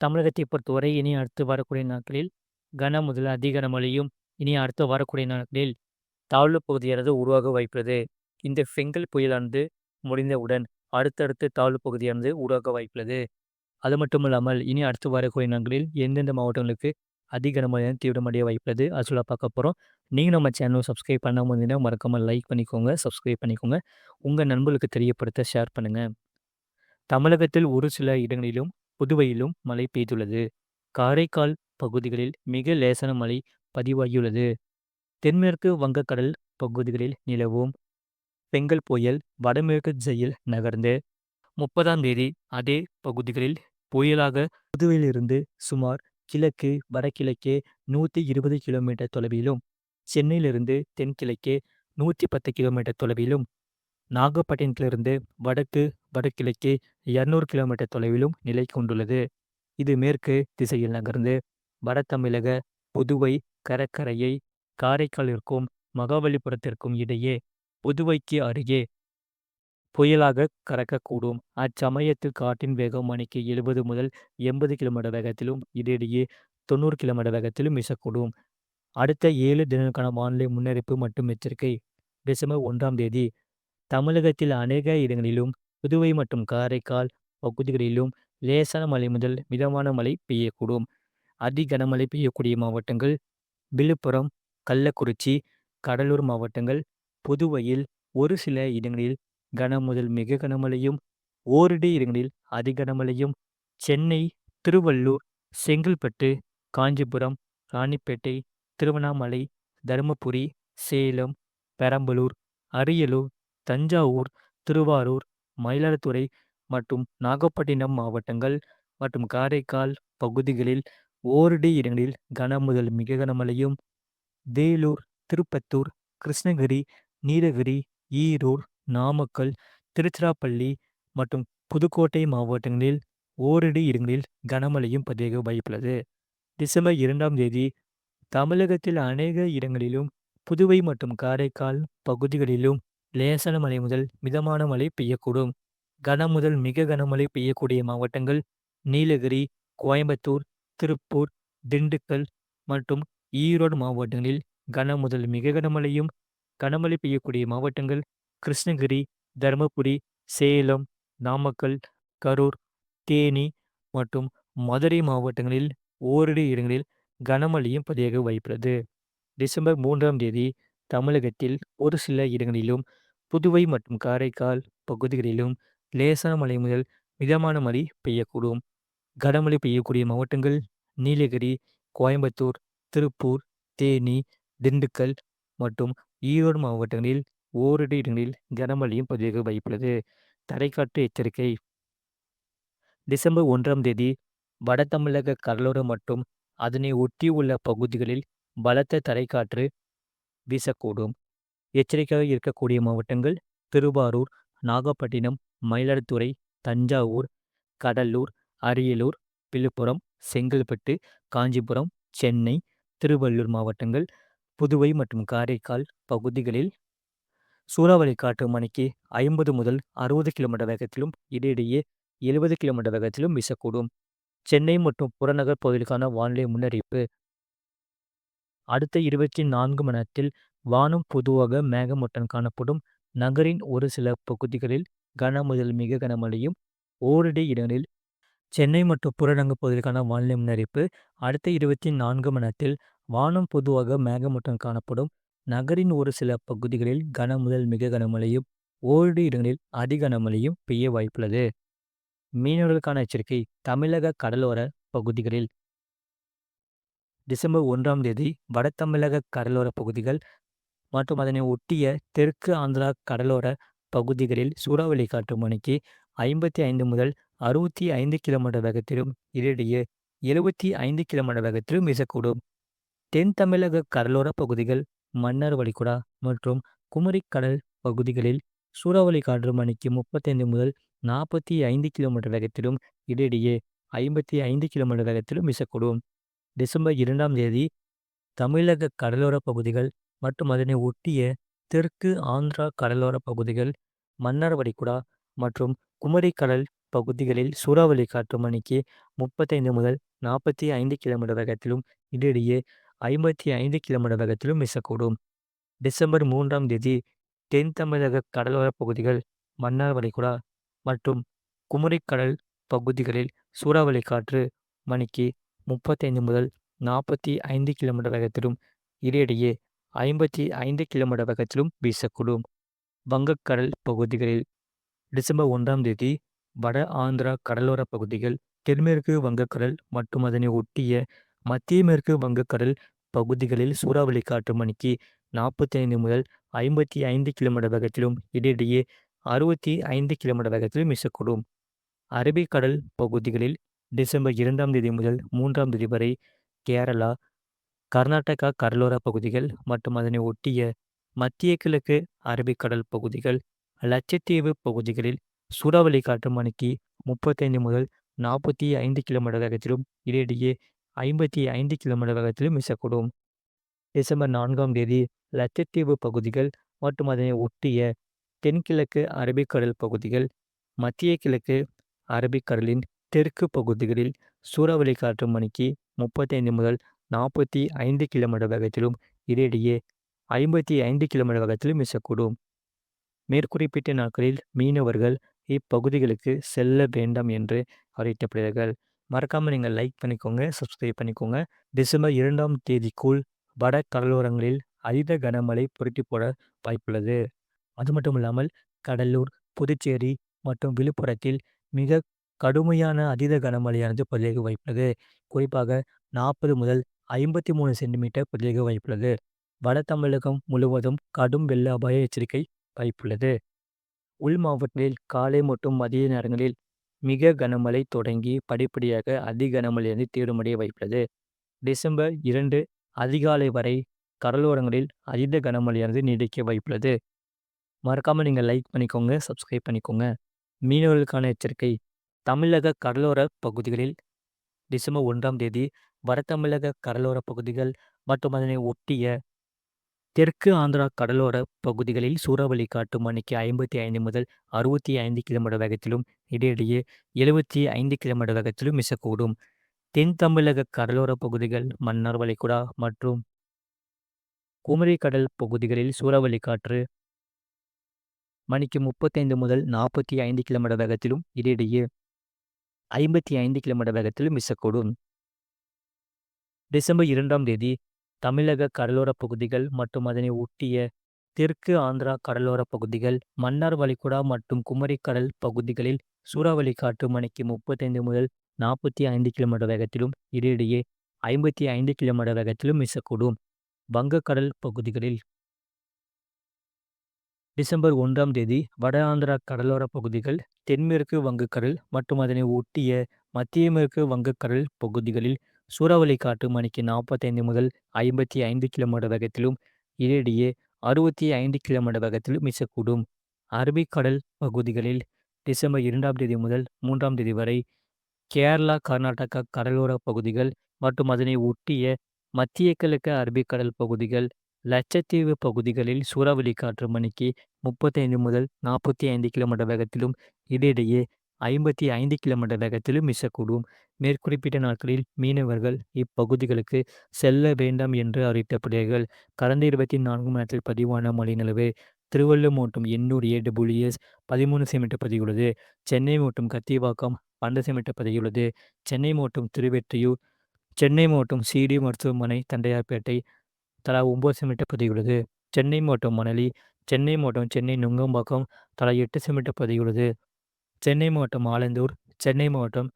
தமிழகத்தை பொறுத்தவரை இனி அடுத்து வரக்கூடிய நாட்களில் கன முதல் அதி கனமழையும், இனி அடுத்து வரக்கூடிய நாட்களில் தாழ்வு பகுதியானது உருவாக வாய்ப்புள்ளது. இந்த ஃபெங்கல் புயலானது முடிந்தவுடன் அடுத்தடுத்து தாழ்வு பகுதியானது உருவாக வாய்ப்புள்ளது. அது மட்டும் இல்லாமல் இனி அடுத்து வரக்கூடிய நாட்களில் எந்தெந்த மாவட்டங்களுக்கு அதி கனமழையான தீவிரமடைய வாய்ப்புள்ளது. அது சொல்ல பார்க்க போறோம். நீங்க நம்ம சேனலை சப்ஸ்கிரைப் பண்ணாம இருந்தீங்கன்னா மறக்காம லைக் பண்ணிக்கோங்க, சப்ஸ்கிரைப் பண்ணிக்கோங்க. உங்க நண்பர்களுக்கு தெரியப்படுத்த ஷேர் பண்ணுங்க. தமிழகத்தில் ஒரு சில இடங்களிலும், புதுவையிலும் மழை பெய்துள்ளது. காரைக்கால் பகுதிகளில் மிக லேசான மழை பதிவாகியுள்ளது. தென்மேற்கு வங்கக்கடல் பகுதிகளில் நிலவும் பெங்கல் புயல் வடமேற்கு திசையில் நகர்ந்து 30ஆம் தேதி அதே பகுதிகளில் புயலாக புதுவையிலிருந்து சுமார் கிழக்கு வடகிழக்கே 120 கிலோமீட்டர் தொலைவிலும், சென்னையிலிருந்து தென்கிழக்கே 110 கிலோமீட்டர் தொலைவிலும், நாகப்பட்டினத்திலிருந்து வடக்கு வடகிழக்கே 200 கிலோமீட்டர் தொலைவிலும் நிலை கொண்டுள்ளது. இது மேற்கு திசையில் நகர்ந்து வட தமிழக புதுவை கடற்கரையை காரைக்காலிற்கும் மகாபலிபுரத்திற்கும் இடையே புதுவைக்கு அருகே புயலாக கடக்கக்கூடும். அச்சமயத்தில் காற்றின் வேகம் மணிக்கு 70 முதல் 80 கிலோமீட்டர் வேகத்திலும், இடையிடையே 90 கிலோமீட்டர் வேகத்திலும் வீசக்கூடும். அடுத்த 7 தினங்களுக்கான வானிலை முன்னறிவிப்பு மற்றும் எச்சரிக்கை. டிசம்பர் 1ஆம் தேதி தமிழகத்தில் அநேக இடங்களிலும், புதுவை மற்றும் காரைக்கால் பகுதிகளிலும் லேசான மழை முதல் மிதமான மழை பெய்யக்கூடும். அதி கனமழை பெய்யக்கூடிய மாவட்டங்கள் விழுப்புரம், கள்ளக்குறிச்சி, கடலூர் மாவட்டங்கள். புதுவையில் ஒரு சில இடங்களில் கன முதல் மிக கனமழையும், ஓரிரு இடங்களில் அதி கனமழையும். சென்னை, திருவள்ளூர், செங்கல்பட்டு, காஞ்சிபுரம், ராணிப்பேட்டை, திருவண்ணாமலை, தருமபுரி, சேலம், பெரம்பலூர், அரியலூர், தஞ்சாவூர், திருவாரூர், மயிலாடுதுறை மற்றும் நாகப்பட்டினம் மாவட்டங்கள் மற்றும் காரைக்கால் பகுதிகளில் ஓரிரு இடங்களில் கன முதல் மிக கனமழையும். வேலூர், திருப்பத்தூர், கிருஷ்ணகிரி, நீலகிரி, ஈரோடு, நாமக்கல், திருச்சிராப்பள்ளி மற்றும் புதுக்கோட்டை மாவட்டங்களில் ஓரிரு இடங்களில் கனமழையும் பதிவாக வாய்ப்புள்ளது. டிசம்பர் 2ஆம் தேதி தமிழகத்தில் அநேக இடங்களிலும், புதுவை மற்றும் காரைக்கால் பகுதிகளிலும் லேசான மழை முதல் மிதமான மழை பெய்யக்கூடும். கன முதல் மிக கனமழை பெய்யக்கூடிய மாவட்டங்கள் நீலகிரி, கோயம்புத்தூர், திருப்பூர், திண்டுக்கல் மற்றும் ஈரோடு மாவட்டங்களில் கன முதல் மிக கனமழையும். கனமழை பெய்யக்கூடிய மாவட்டங்கள் கிருஷ்ணகிரி, தருமபுரி, சேலம், நாமக்கல், கரூர், தேனி மற்றும் மதுரை மாவட்டங்களில் ஓரிரு இடங்களில் கனமழையும் பதிவாக வாய்ப்புள்ளது. டிசம்பர் 3ஆம் தேதி தமிழகத்தில் ஒரு சில இடங்களிலும், புதுவை மற்றும் காரைக்கால் பகுதிகளிலும் லேசான மழை முதல் மிதமான மழை பெய்யக்கூடும். கனமழை பெய்யக்கூடிய மாவட்டங்கள் நீலகிரி, கோயம்புத்தூர், திருப்பூர், தேனி, திண்டுக்கல் மற்றும் ஈரோடு மாவட்டங்களில் ஓரிரு இடங்களில் கனமழையும் பதிவாக வாய்ப்புள்ளது. தரைக்காற்று எச்சரிக்கை. டிசம்பர் 1ஆம் தேதி வட தமிழக கடலோரம் மற்றும் அதனை ஒட்டியுள்ள பகுதிகளில் பலத்த தரைக்காற்று வீசக்கூடும். எச்சரிக்கையாக இருக்கக்கூடிய மாவட்டங்கள் திருவாரூர், நாகப்பட்டினம், மயிலாடுதுறை, தஞ்சாவூர், கடலூர், அரியலூர், விழுப்புரம், செங்கல்பட்டு, காஞ்சிபுரம், சென்னை, திருவள்ளூர் மாவட்டங்கள். புதுவை மற்றும் காரைக்கால் பகுதிகளில் சூறாவளி காற்று மணிக்கு 50 முதல் 60 கிலோமீட்டர் வேகத்திலும், இடையிடையே 70 கிலோமீட்டர் வேகத்திலும் வீசக்கூடும். சென்னை மற்றும் புறநகர் பகுதிகளுக்கான வானிலை முன்னறிவிப்பு. அடுத்த 24 மணி நேரத்தில் வானம் பொதுவாக மேகமூட்டம் காணப்படும். நகரின் ஒரு சில பகுதிகளில் கன முதல் மிக கனமழையும், ஓரிரு இடங்களில். சென்னை மற்றும் புறநகர் பகுதிகளுக்கான வானிலை முன்னறிவிப்பு. அடுத்த 24 மணி நேரத்தில் வானம் பொதுவாக மேகமூட்டம் காணப்படும். நகரின் ஒரு சில பகுதிகளில் கன முதல் மிக கனமழையும், ஓரிரு இடங்களில் அதி கனமழையும் பெய்ய வாய்ப்புள்ளது. மீனவர்களுக்கான எச்சரிக்கை. தமிழக கடலோர பகுதிகளில் டிசம்பர் 1ஆம் தேதி வட தமிழக கடலோர பகுதிகள் மற்றும் அதனை ஒட்டிய தெற்கு ஆந்திரா கடலோர பகுதிகளில் சூறாவளி காற்று மணிக்கு 55 முதல் 65 கிலோமீட்டர் வேகத்திலும், இடையிடையே 75 கிலோமீட்டர் வேகத்திலும் வீசக்கூடும். தென் தமிழக கடலோர பகுதிகள், மன்னார் வளைகுடா மற்றும் குமரி கடல் பகுதிகளில் சூறாவளி காற்று மணிக்கு 35 முதல் 45 கிலோமீட்டர் வேகத்திலும், இடையிடையே 55 கிலோமீட்டர் வேகத்திலும் வீசக்கூடும். டிசம்பர் 2ஆம் தேதி தமிழக கடலோர பகுதிகள் மற்றும் அதனை ஒட்டிய தெற்கு ஆந்திரா கடலோர பகுதிகள், மன்னார் வளைகுடா மற்றும் குமரி கடல் பகுதிகளில் சூறாவளி காற்று மணிக்கு 35 முதல் 45 கிலோமீட்டர் வேகத்திலும், இடையிடையே 55 கிலோமீட்டர் வேகத்திலும் வீசக்கூடும். டிசம்பர் 3ஆம் தேதி தென் தமிழக கடலோரப் பகுதிகள், மன்னார் வளைகுடா மற்றும் குமரிக்கடல் பகுதிகளில் சூறாவளி காற்று மணிக்கு 35 முதல் 45 கிலோமீட்டர் வேகத்திலும், இடையிடையே 55 கிலோமீட்டர் வேகத்திலும் வீசக்கூடும். வங்கக்கடல் பகுதிகளில் டிசம்பர் 1ஆம் தேதி வட ஆந்திரா கடலோரப் பகுதிகள், தென்மேற்கு வங்கக்கடல் மற்றும் அதனை ஒட்டிய மத்திய மேற்கு வங்கக்கடல் பகுதிகளில் சூறாவளி காற்று மணிக்கு 45 முதல் 55 கிலோமீட்டர் வேகத்திலும், இடையிடையே 65 கிலோமீட்டர் வேகத்திலும் வீசக்கூடும். அரபிக்கடல் பகுதிகளில் டிசம்பர் 2ஆம் தேதி முதல் 3ஆம் தேதி வரை கேரளா, கர்நாடகா கடலோர பகுதிகள் மற்றும் அதனை ஒட்டிய மத்திய கிழக்கு அரபிக்கடல் பகுதிகள், லட்சத்தீவு பகுதிகளில் சூறாவளி காற்று மணிக்கு 35 முதல் 45 கிலோமீட்டர் வேகத்திலும், இடையிடையே 55 கிலோமீட்டர் வேகத்திலும் வீசக்கூடும். டிசம்பர் 4ஆம் தேதி லட்சத்தீவு பகுதிகள் மற்றும் அதனை ஒட்டிய தென்கிழக்கு அரபிக்கடல் பகுதிகள், மத்திய கிழக்கு அரபிக்கடலின் தெற்கு பகுதிகளில் சூறாவளி காற்று மணிக்கு 35 முதல் 45 கிலோமீட்டர் வேகத்திலும், இடையிடையே 55 கிலோமீட்டர் வேகத்திலும் வீசக்கூடும். மேற்குறிப்பிட்ட நாட்களில் மீனவர்கள் இப்பகுதிகளுக்கு செல்ல வேண்டாம் என்று அறிவிக்கப்படுகிறார்கள். மறக்காம நீங்க லைக் பண்ணிக்கோங்க, சப்ஸ்கிரைப் பண்ணிக்கோங்க. டிசம்பர் 2ஆம் தேதிக்குள் வட கடலோரங்களில் அதீத கனமழை புரட்டி போட வாய்ப்புள்ளது. அது மட்டும் இல்லாமல் கடலூர், புதுச்சேரி மற்றும் விழுப்புரத்தில் மிக கடுமையான அதீத கனமழையானது பதிவாக வாய்ப்புள்ளது. குறிப்பாக 40 முதல் 53 சென்டிமீட்டர் பதிவாக வாய்ப்புள்ளது. வட தமிழகம் முழுவதும் கடும் வெள்ள அபாய எச்சரிக்கை வாய்ப்புள்ளது. உள் மாவட்டங்களில் காலை மற்றும் மதிய நேரங்களில் மிக கனமழை தொடங்கி படிப்படியாக அதி கனமழையானது தீவிரமடைய வாய்ப்புள்ளது. டிசம்பர் 2 அதிகாலை வரை கடலோரங்களில் அதீத கனமழையானது நீடிக்க வாய்ப்புள்ளது. மறக்காம நீங்க லைக் பண்ணிக்கோங்க, சப்ஸ்கிரைப் பண்ணிக்கோங்க. மீனவர்களுக்கான எச்சரிக்கை. தமிழக கடலோர பகுதிகளில் டிசம்பர் 1ஆம் தேதி வட தமிழக கடலோர பகுதிகள் மற்றும் அதனை ஒட்டிய தெற்கு ஆந்திரா கடலோர பகுதிகளில் சூறாவளி காற்று மணிக்கு 55 முதல் 65 கிலோமீட்டர் வேகத்திலும், இடையிடையே 75 கிலோமீட்டர் வேகத்திலும் வீசக்கூடும். தென் தமிழக கடலோர பகுதிகள், மன்னார் வளைகுடா மற்றும் குமரி கடல் பகுதிகளில் சூறாவளி காற்று மணிக்கு 35 முதல் 45 கிலோமீட்டர் வேகத்திலும், இடையிடையே 55 கிலோமீட்டர் வேகத்திலும் வீசக்கூடும். டிசம்பர் 2ஆம் தேதி தமிழக கடலோர பகுதிகள் மற்றும் அதனை ஒட்டிய தெற்கு ஆந்திரா கடலோர பகுதிகள், மன்னார் வளைகுடா மற்றும் குமரி கடல் பகுதிகளில் சூறாவளி காற்று மணிக்கு 35 முதல் 45 கிலோமீட்டர் வேகத்திலும், இடையிடையே 55 கிலோமீட்டர் வேகத்திலும் வீசக்கூடும். வங்கக்கடல் பகுதிகளில் டிசம்பர் 1ஆம் தேதி வட ஆந்திரா கடலோர பகுதிகள், தென்மேற்கு வங்கக்கடல் மற்றும் அதனை ஒட்டிய மத்திய மேற்கு வங்கக்கடல் பகுதிகளில் சூறாவளி காற்று மணிக்கு 45 முதல் 55 கிலோமீட்டர் வேகத்திலும், இடையிடையே 65 கிலோமீட்டர் வேகத்திலும் வீசக்கூடும். அரபிக்கடல் பகுதிகளில் டிசம்பர் 2ஆம் தேதி முதல் 3ஆம் தேதி வரை கேரளா, கர்நாடகா கடலோர பகுதிகள் மற்றும் அதனை ஒட்டிய மத்திய கிழக்கு அரபிக்கடல் பகுதிகள், லட்சத்தீவு பகுதிகளில் சூறாவளி காற்று மணிக்கு 35 முதல் 45 கிலோமீட்டர் வேகத்திலும், இடையிடையே 55 கிலோமீட்டர் வேகத்திலும் வீசக்கூடும். மேற்குறிப்பிட்ட நாட்களில் மீனவர்கள் இப்பகுதிகளுக்கு செல்ல வேண்டாம் என்று அறிவிக்கப்படுகிறார்கள். கடந்த 24 மணி நேரத்தில் பதிவான மழை நிலவு: திருவள்ளூர் மாவட்டம் எண்ணூர் AWS 13 சென்டிமீட்டர் பதிவுள்ளது. சென்னை மாவட்டம் கத்திவாக்கம் 12 சென்டிமீட்டர் பதிவுள்ளது. சென்னை மாவட்டம் திருவெற்றியூர், சென்னை மாவட்டம் சிடி மருத்துவமனை தண்டையார்பேட்டை தலா 9 சென்டிமீட்டர் பதிவுள்ளது. சென்னை மாவட்டம் மணலி, சென்னை மாவட்டம் சென்னை நுங்கம்பாக்கம் தலா 8 சென்டிமீட்டர் பதிவுள்ளது. சென்னை மாவட்டம் ஆலந்தூர், சென்னை மாவட்டம்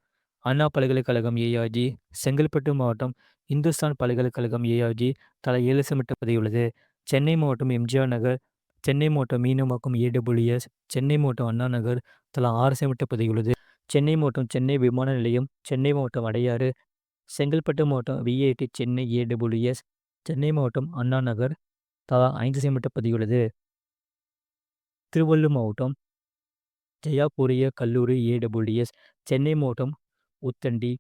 அண்ணா பல்கலைக்கழகம் ARG, செங்கல்பட்டு மாவட்டம் இந்துஸ்தான் பல்கலைக்கழகம் ARG தலா 7 சென்டிமீட்டர் பதிவுள்ளது. சென்னை மாவட்டம் எம்ஜிஆர் நகர், சென்னை மாவட்டம் மீனம்பாக்கம் AWS, சென்னை மாவட்டம் அண்ணா நகர் தலா 6 சென்டிமீட்டர் பதிவுள்ளது. சென்னை மாவட்டம் சென்னை விமான நிலையம், சென்னை மாவட்டம் அடையாறு, செங்கல்பட்டு மாவட்டம் VIT சென்னை AWS, சென்னை மாவட்டம் அண்ணா நகர் தலா 5 சென்டிமீட்டர் பதிவுள்ளது. திருவள்ளூர் மாவட்டம் ஜெயா பொறியியல் கல்லூரி AWS, சென்னை மாவட்டம் உத்தண்டி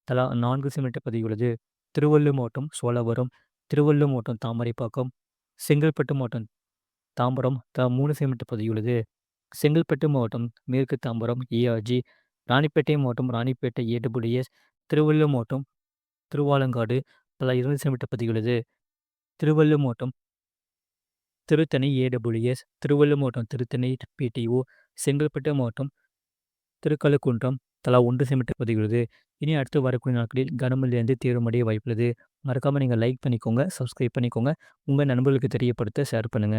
தலா 4 சென்டிமீட்டர் பதிவுள்ளது. திருவள்ளூர் மாவட்டம் சோழவரம், திருவள்ளூர் மாவட்டம் தாமரைப்பாக்கம், செங்கல்பட்டு மாவட்டம் தாம்பரம் தலா 3 சென்டிமீட்டர் பதிவுள்ளது. செங்கல்பட்டு மாவட்டம் மேற்கு தாம்பரம் ARG, ராணிப்பேட்டை மாவட்டம் ராணிப்பேட்டை ஏடபிள்யூஎஸ், திருவள்ளூர் மாவட்டம் திருவாலங்காடு தலா 2 சென்டிமீட்டர் பதிவுள்ளது. திருவள்ளூர் மாவட்டம் திருத்தணி ஏடபிள்யூஎஸ், திருவள்ளூர் மாவட்டம் திருத்தணி பிடிஓ, செங்கல்பட்டு மாவட்டம் திருக்கழுக்குன்றம் தலா 1 சென்டிமீட்டர் பதிவுள்ளது. இனி அடுத்து வரக்கூடிய நாட்களில் கனமழையிலிருந்து தீவிரமடைய வாய்ப்புள்ளது. மறக்காம நீங்க லைக் பண்ணிக்கோங்க, சப்ஸ்கிரைப் பண்ணிக்கோங்க. உங்க நண்பர்களுக்கு தெரியப்படுத்த ஷேர் பண்ணுங்க.